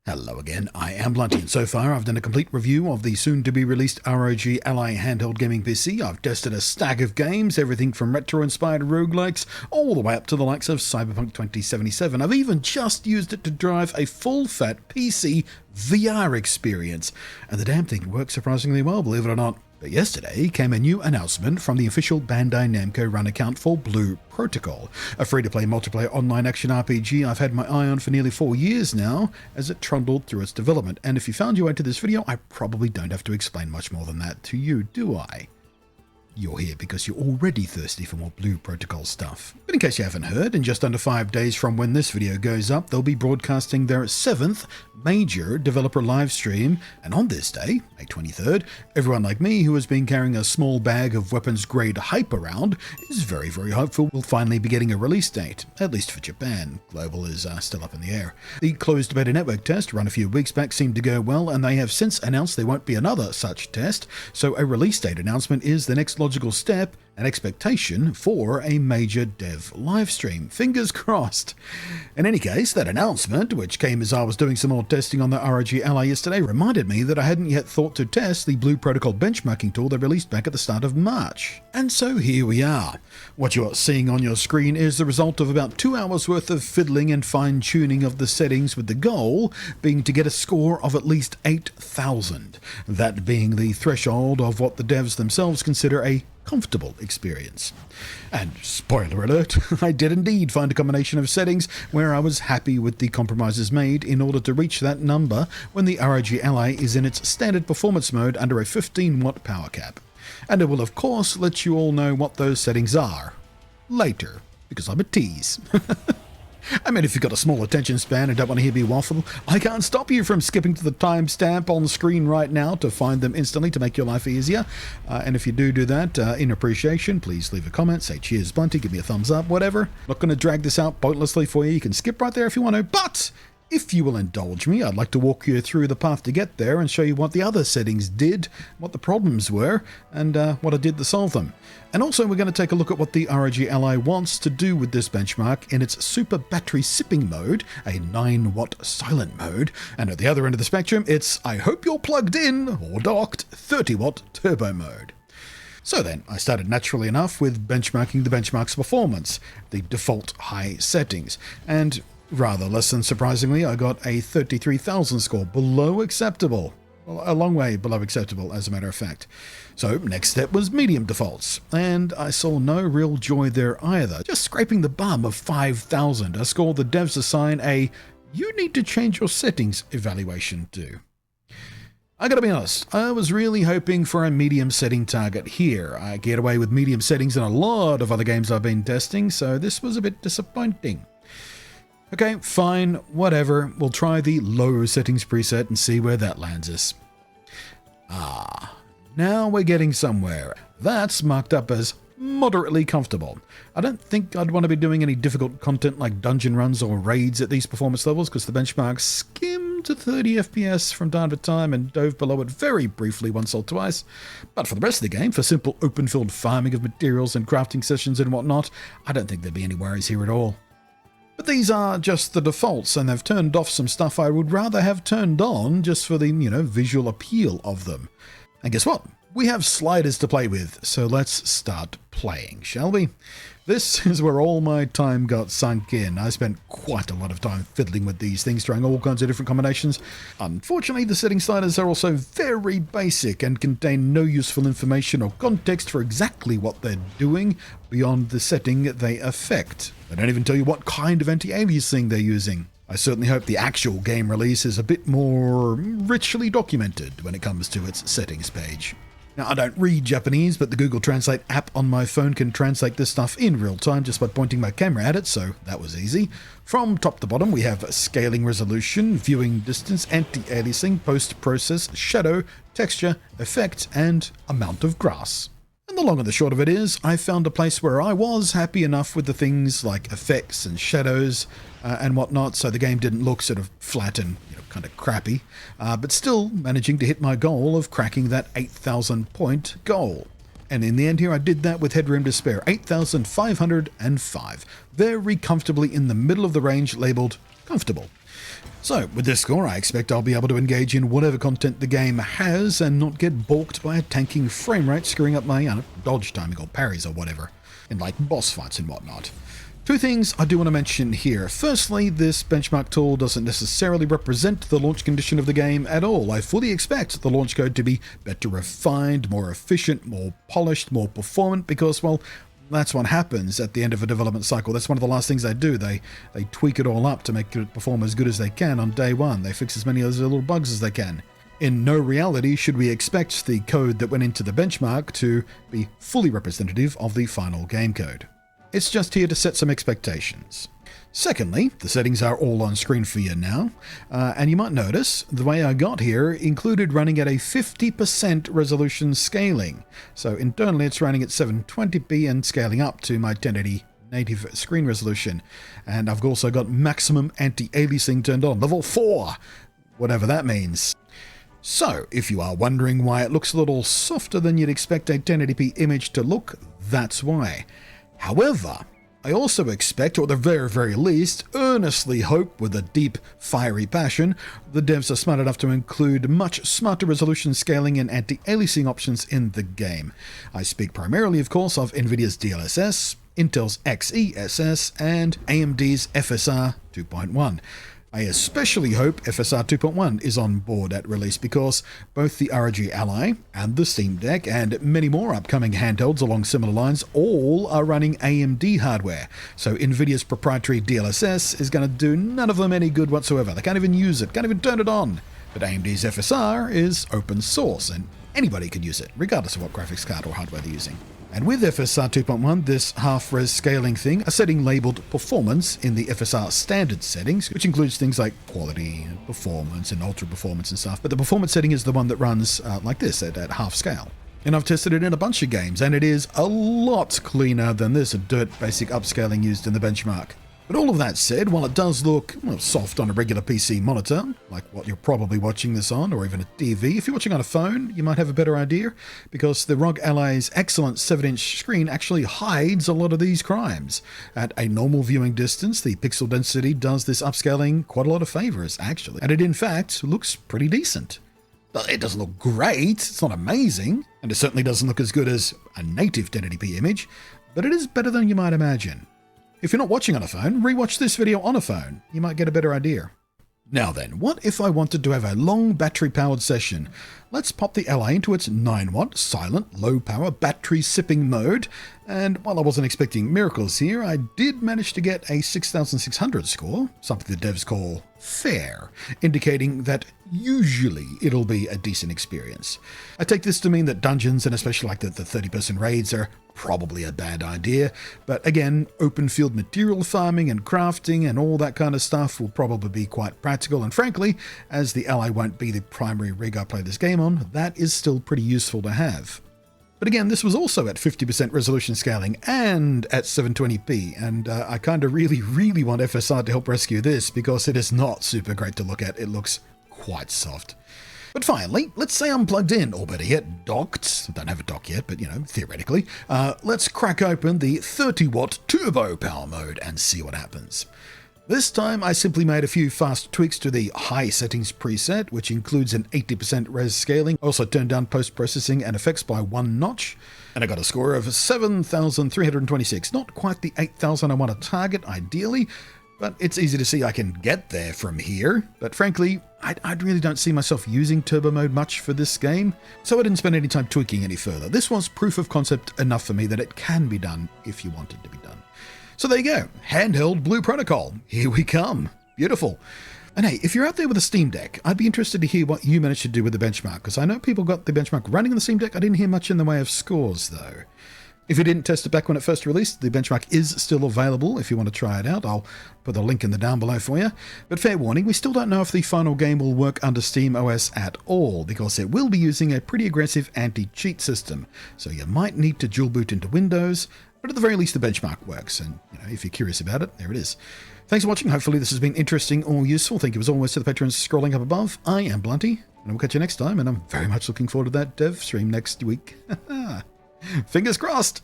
Hello again, I am Blunty, and so far I've done a complete review of the soon-to-be-released ROG Ally handheld gaming PC. I've tested a stack of games, everything from retro-inspired roguelikes, all the way up to the likes of Cyberpunk 2077. I've even just used it to drive a full-fat PC VR experience, and the damn thing works surprisingly well, believe it or not. But yesterday came a new announcement from the official Bandai Namco run account for Blue Protocol, a free-to-play multiplayer online action RPG I've had my eye on for nearly 4 years now as it trundled through its development. And if you found your way to this video, I probably don't have to explain much more than that to you, do I? You're here because you're already thirsty for more Blue Protocol stuff. But in case you haven't heard, in just under 5 days from when this video goes up, they'll be broadcasting their 7th major developer live stream, and on this day, May 23rd, everyone like me who has been carrying a small bag of weapons-grade hype around is very, very hopeful we'll finally be getting a release date, at least for Japan. Global is still up in the air. The closed beta network test run a few weeks back seemed to go well, and they have since announced there won't be another such test, so a release date announcement is the next logical step and expectation for a major dev livestream. Fingers crossed. In any case, that announcement, which came as I was doing some more testing on the ROG Ally yesterday, reminded me that I hadn't yet thought to test the Blue Protocol benchmarking tool they released back at the start of March. And so here we are. What you're seeing on your screen is the result of about 2 hours worth of fiddling and fine-tuning of the settings, with the goal being to get a score of at least 8,000. That being the threshold of what the devs themselves consider a comfortable experience. And spoiler alert, I did indeed find a combination of settings where I was happy with the compromises made in order to reach that number when the ROG Ally is in its standard performance mode under a 15-watt power cap. And I will of course let you all know what those settings are later, because I'm a tease. I mean, if you've got a small attention span and don't want to hear me waffle, I can't stop you from skipping to the timestamp on the screen right now to find them instantly to make your life easier. And if you do that, in appreciation, please leave a comment, say cheers Blunty, give me a thumbs up, whatever. Not going to drag this out pointlessly for you. You can skip right there if you want to, but if you will indulge me, I'd like to walk you through the path to get there and show you what the other settings did, what the problems were, and what I did to solve them. And also we're going to take a look at what the ROG Ally wants to do with this benchmark in its super battery sipping mode, a 9-watt silent mode, and at the other end of the spectrum, it's I hope you're plugged in or docked 30-watt turbo mode. So then, I started naturally enough with benchmarking the benchmark's performance, the default high settings, and rather less than surprisingly, I got a 33,000 score, below acceptable. Well, a long way below acceptable, as a matter of fact. So, next step was medium defaults, and I saw no real joy there either. Just scraping the bum of 5,000, a score the devs assign a "you need to change your settings" evaluation to. I gotta be honest, I was really hoping for a medium setting target here. I get away with medium settings in a lot of other games I've been testing, so this was a bit disappointing. Okay, fine, whatever. We'll try the low settings preset and see where that lands us. Now we're getting somewhere. That's marked up as moderately comfortable. I don't think I'd want to be doing any difficult content like dungeon runs or raids at these performance levels, because the benchmark skimmed to 30 FPS from time to time and dove below it very briefly once or twice. But for the rest of the game, for simple open-field farming of materials and crafting sessions and whatnot, I don't think there'd be any worries here at all. But these are just the defaults, and they've turned off some stuff I would rather have turned on just for the, visual appeal of them. And guess what? We have sliders to play with, so let's start playing, shall we? This is where all my time got sunk in. I spent quite a lot of time fiddling with these things, trying all kinds of different combinations. Unfortunately, the setting sliders are also very basic and contain no useful information or context for exactly what they're doing beyond the setting they affect. They don't even tell you what kind of anti-aliasing they're using. I certainly hope the actual game release is a bit more richly documented when it comes to its settings page. Now, I don't read Japanese, but the Google Translate app on my phone can translate this stuff in real time just by pointing my camera at it, so that was easy. From top to bottom, we have scaling resolution, viewing distance, anti-aliasing, post-process, shadow, texture, effect, and amount of grass. And the long and the short of it is, I found a place where I was happy enough with the things like effects and shadows and whatnot, so the game didn't look sort of flat and kind of crappy, but still managing to hit my goal of cracking that 8,000 point goal. And in the end here, I did that with headroom to spare, 8,505, very comfortably in the middle of the range, labelled comfortable. So, with this score, I expect I'll be able to engage in whatever content the game has and not get balked by a tanking frame rate screwing up my dodge timing or parries or whatever, in like boss fights and whatnot. Two things I do want to mention here. Firstly, this benchmark tool doesn't necessarily represent the launch condition of the game at all. I fully expect the launch code to be better refined, more efficient, more polished, more performant, because, well, that's what happens at the end of a development cycle. That's one of the last things they do. They tweak it all up to make it perform as good as they can on day one. They fix as many of those little bugs as they can. In no reality should we expect the code that went into the benchmark to be fully representative of the final game code. It's just here to set some expectations. Secondly, the settings are all on screen for you now, and you might notice the way I got here included running at a 50% resolution scaling. So internally it's running at 720p and scaling up to my 1080 native screen resolution. And I've also got maximum anti-aliasing turned on, level 4, whatever that means. So, if you are wondering why it looks a little softer than you'd expect a 1080p image to look, that's why. However, I also expect, or at the very, very least, earnestly hope with a deep, fiery passion, the devs are smart enough to include much smarter resolution scaling and anti-aliasing options in the game. I speak primarily, of course, of NVIDIA's DLSS, Intel's XeSS, and AMD's FSR 2.1. I especially hope FSR 2.1 is on board at release because both the ROG Ally and the Steam Deck and many more upcoming handhelds along similar lines all are running AMD hardware. So NVIDIA's proprietary DLSS is going to do none of them any good whatsoever. They can't even use it, can't even turn it on. But AMD's FSR is open source and anybody can use it, regardless of what graphics card or hardware they're using. And with FSR 2.1, this half-res scaling thing, a setting labeled Performance in the FSR standard settings, which includes things like quality and performance and ultra performance and stuff. But the performance setting is the one that runs like this at half scale. And I've tested it in a bunch of games, and it is a lot cleaner than this dirt basic upscaling used in the benchmark. But all of that said, while it does look soft on a regular PC monitor, like what you're probably watching this on, or even a TV, if you're watching on a phone, you might have a better idea, because the ROG Ally's excellent 7-inch screen actually hides a lot of these crimes. At a normal viewing distance, the pixel density does this upscaling quite a lot of favors, actually, and it in fact looks pretty decent. It doesn't look great, it's not amazing, and it certainly doesn't look as good as a native 1080p image, but it is better than you might imagine. If you're not watching on a phone, rewatch this video on a phone. You might get a better idea. Now then, what if I wanted to have a long battery-powered session? Let's pop the Ally into its 9-watt, silent, low-power, battery-sipping mode. And while I wasn't expecting miracles here, I did manage to get a 6,600 score, something the devs call fair, indicating that usually it'll be a decent experience. I take this to mean that dungeons, and especially like the 30-person raids, are probably a bad idea, but again, open field material farming and crafting and all that kind of stuff will probably be quite practical, and frankly, as the Ally won't be the primary rig I play this game on, that is still pretty useful to have. But again, this was also at 50% resolution scaling and at 720p, and I kind of really want FSR to help rescue this because it is not super great to look at. It looks quite soft. But finally, let's say I'm plugged in, or better yet, docked. I don't have a dock yet, but theoretically. Let's crack open the 30-watt turbo power mode and see what happens. This time I simply made a few fast tweaks to the high settings preset, which includes an 80% res scaling. I also turned down post-processing and effects by 1 notch, and I got a score of 7,326. Not quite the 8,000 I want to target, ideally, but it's easy to see I can get there from here. But frankly, I really don't see myself using turbo mode much for this game, so I didn't spend any time tweaking any further. This was proof of concept enough for me that it can be done if you want it to be done. So there you go, handheld Blue Protocol. Here we come. Beautiful. And hey, if you're out there with a Steam Deck, I'd be interested to hear what you managed to do with the benchmark, because I know people got the benchmark running on the Steam Deck. I didn't hear much in the way of scores, though. If you didn't test it back when it first released, the benchmark is still available if you want to try it out. I'll put the link in the down below for you. But fair warning, we still don't know if the final game will work under SteamOS at all, because it will be using a pretty aggressive anti-cheat system. So you might need to dual boot into Windows, but at the very least the benchmark works. And if you're curious about it, there it is. Thanks for watching. Hopefully this has been interesting or useful. Thank you as always to the patrons scrolling up above. I am Blunty, and we'll catch you next time, and I'm very much looking forward to that dev stream next week. Fingers crossed!